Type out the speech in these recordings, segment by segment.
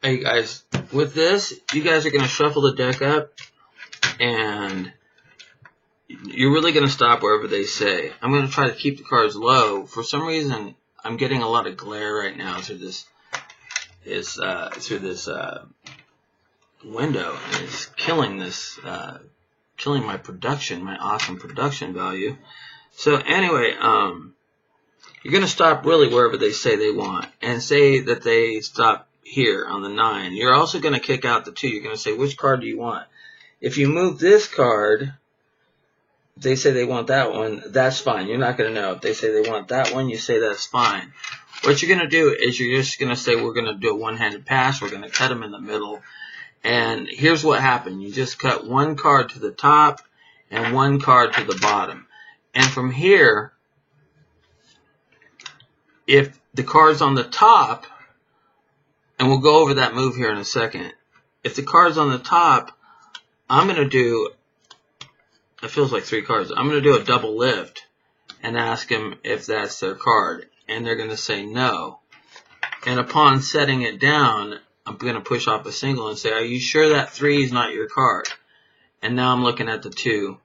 Hey guys, with this, you guys are going to shuffle the deck up, and you're really going to stop wherever they say. I'm going to try to keep the cards low. For some reason, I'm getting a lot of glare right now through this window, and it's killing killing my production, my awesome production value. So anyway, you're going to stop really wherever they say they want, and say that they stop here on the 9. You're also going to kick out the 2. You're going to say, which card do you want? If you move this card, if they say they want that one, that's fine. You're not going to know. If they say they want that one, you say that's fine. What you're going to do is you're just going to say, we're going to do a one-handed pass. We're going to cut them in the middle. And here's what happened. You just cut one card to the top and one card to the bottom. And from here, if the card's on the top, and we'll go over that move here in a second. If the card's on the top, I'm going to do, it feels like 3 cards. I'm going to do a double lift and ask them if that's their card. And they're going to say no. And upon setting it down, I'm going to push off a single and say, are you sure that 3 is not your card? And now I'm looking at the 2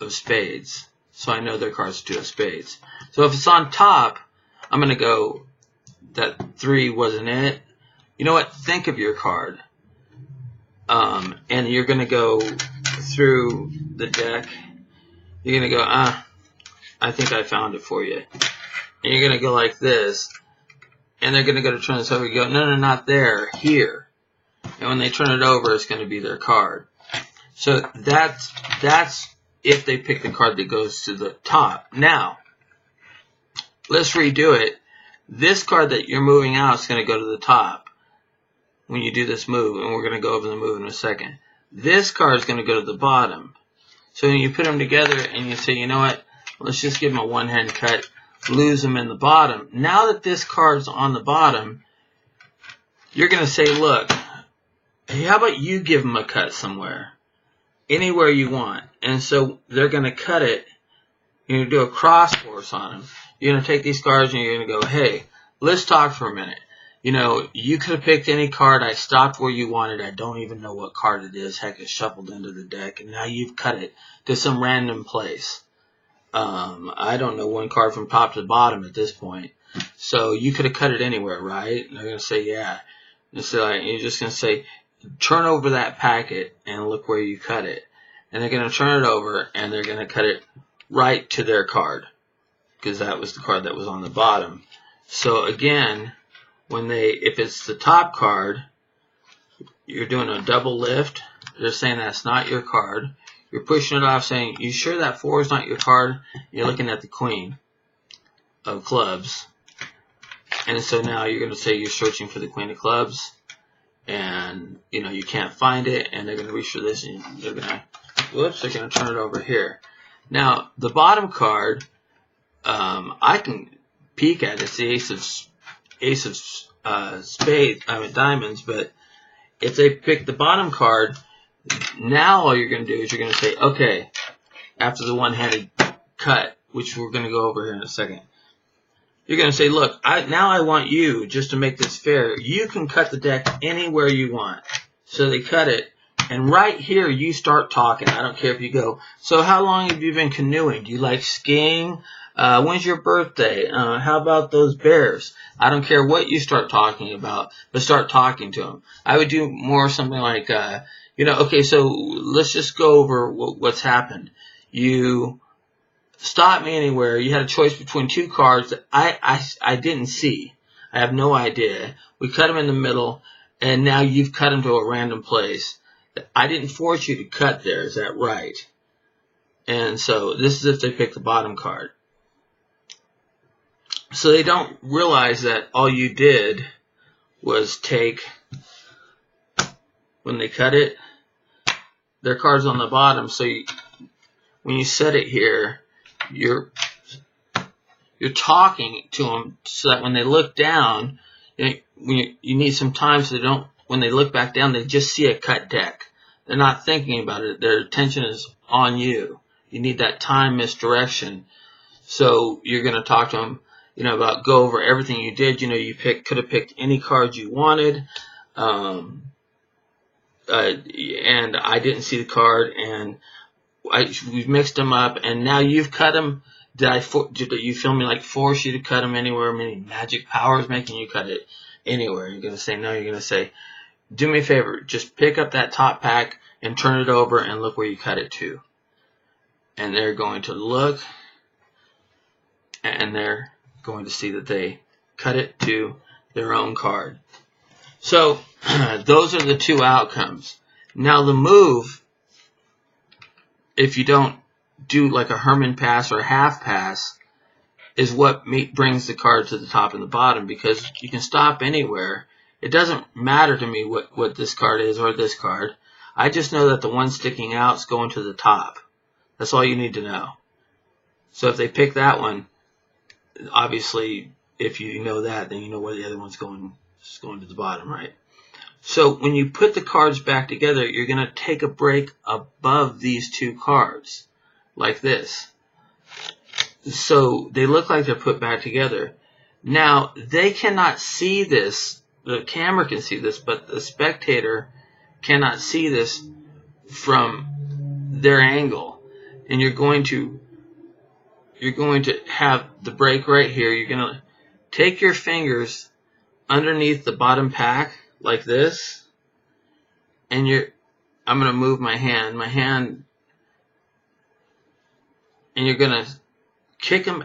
of spades. So I know their card's 2 of spades. So if it's on top, I'm going to go, that 3 wasn't it. You know what? Think of your card. And you're going to go through the deck. You're going to go, I think I found it for you. And you're going to go like this. And they're going to go to turn this over. You go, no, not there, here. And when they turn it over, it's going to be their card. So that's if they pick the card that goes to the top. Now, let's redo it. This card that you're moving out is going to go to the top when you do this move, and we're going to go over the move in a second. This card is going to go to the bottom. So when you put them together and you say, you know what, let's just give them a one-hand cut, lose them in the bottom. Now that this card's on the bottom, you're going to say, look, hey, how about you give them a cut somewhere, anywhere you want. And so they're going to cut it. You're going to do a cross force on them. You're going to take these cards and you're going to go, hey, let's talk for a minute. You know, you could have picked any card. I stopped where you wanted. I don't even know what card it is. Heck, it's shuffled into the deck. And now you've cut it to some random place. I don't know one card from top to bottom at this point. So you could have cut it anywhere, right? And they're going to say, yeah. And so you're just going to say, turn over that packet and look where you cut it. And they're going to turn it over and they're going to cut it right to their card, because that was the card that was on the bottom. So again, if it's the top card, you're doing a double lift. They're saying that's not your card. You're pushing it off, saying, you sure that 4 is not your card? You're looking at the queen of clubs. And so now you're going to say you're searching for the queen of clubs. And, you know, you can't find it. And they're going to reach for this. And they're going to turn it over here. Now, the bottom card, I can peek at it. It's the ace of spades, diamonds. But if they pick the bottom card, now all you're going to do is you're going to say, okay, after the one-handed cut, which we're going to go over here in a second, you're going to say, look, now I want you, just to make this fair, you can cut the deck anywhere you want. So they cut it, and right here you start talking. I don't care if you go, so how long have you been canoeing? Do you like skiing? When's your birthday? How about those bears? I don't care what you start talking about, but start talking to them. I would do more something like, you know, okay, so let's just go over what's happened. You stopped me anywhere. You had a choice between 2 cards that I didn't see. I have no idea. We cut them in the middle, and now you've cut them to a random place. I didn't force you to cut there. Is that right? And so this is if they pick the bottom card. So they don't realize that all you did was take, when they cut it, their card's on the bottom. So when you set it here, you're talking to them so that when they look down, you need some time so they don't, when they look back down, they just see a cut deck. They're not thinking about it. Their attention is on you. You need that time misdirection. So you're going to talk to them, you know, about go over everything you did. You know, you could have picked any card you wanted. and I didn't see the card, and we've mixed them up, and now you've cut them. Did you feel me like force you to cut them anywhere? Meaning magic powers making you cut it anywhere? You're going to say no. You're going to say, do me a favor, just pick up that top pack and turn it over and look where you cut it to. And they're going to look, and they're going to see that they cut it to their own card. So those are the two outcomes. Now the move, if you don't do like a Herman pass or a half pass, is what brings the card to the top and the bottom, because you can stop anywhere. It doesn't matter to me what this card is or this card. I just know that the one sticking out is going to the top. That's all you need to know. So if they pick that one, obviously if you know that, then you know where the other one's going. It's going to the bottom, right? So when you put the cards back together, you're going to take a break above these two cards, like this. So they look like they're put back together. Now, they cannot see this. The camera can see this, but the spectator cannot see this from their angle. And you're going to have the break right here. You're going to take your fingers underneath the bottom pack like this, and I'm going to move my hand, and you're going to kick them.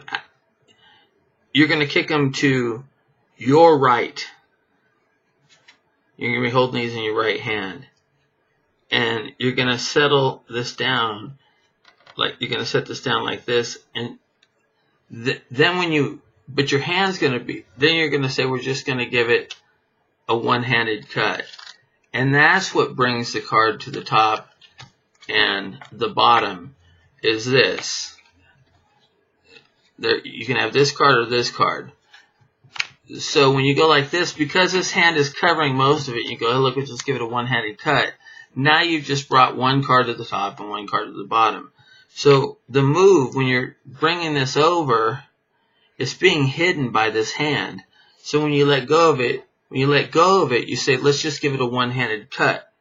You're going to kick them to your right. You're going to be holding these in your right hand, and you're going to settle this down, like you're going to set this down like this, and then but your hand's going to be, then you're going to say we're just going to give it a one-handed cut. And that's what brings the card to the top and the bottom, is this. There, you can have this card or this card. So when you go like this, because this hand is covering most of it, you go, oh, look, let's just give it a one-handed cut. Now you've just brought one card to the top and one card to the bottom. So the move, when you're bringing this over, it's being hidden by this hand. So when you let go of it, you say, let's just give it a one-handed cut.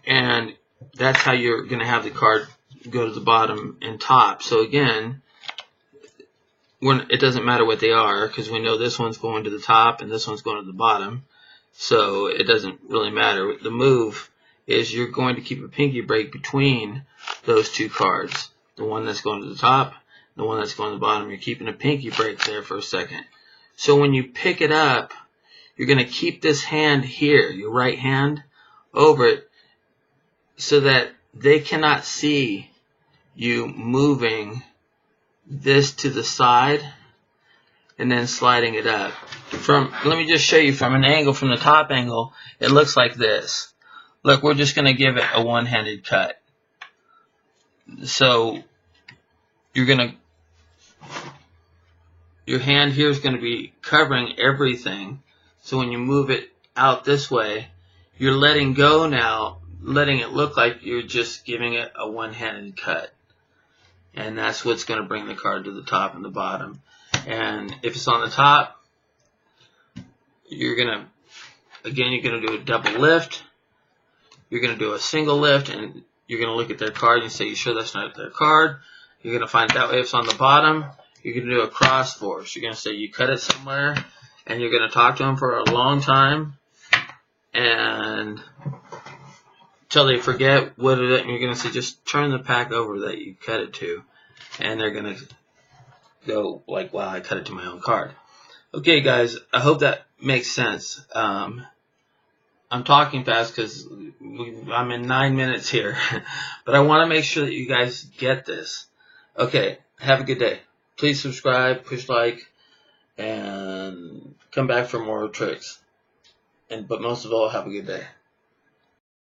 And that's how you're going to have the card go to the bottom and top. So again, it doesn't matter what they are, because we know this one's going to the top and this one's going to the bottom. So it doesn't really matter. The move is you're going to keep a pinky break between those two cards. The one that's going to the top, the one that's going to the bottom. You're keeping a pinky break there for a second. So when you pick it up, you're going to keep this hand here, your right hand, over it, so that they cannot see you moving this to the side and then sliding it up. Let me just show you from an angle, from the top angle, it looks like this. Look, we're just going to give it a one-handed cut. So your hand here is going to be covering everything. So when you move it out this way, you're letting go now, letting it look like you're just giving it a one-handed cut. And that's what's going to bring the card to the top and the bottom. And if it's on the top, you're going to do a double lift. You're going to do a single lift, and you're going to look at their card and say, you sure that's not their card? You're going to find that way. If it's on the bottom, you're going to do a cross force. You're going to say you cut it somewhere, and you're going to talk to them for a long time, and until they forget what it is. And you're going to say, just turn the pack over that you cut it to, and they're going to go like, wow, I cut it to my own card. Okay, guys, I hope that makes sense. I'm talking fast because I'm in 9 minutes here, but I want to make sure that you guys get this. Okay, have a good day. Please subscribe, push like, and come back for more tricks. But most of all, have a good day.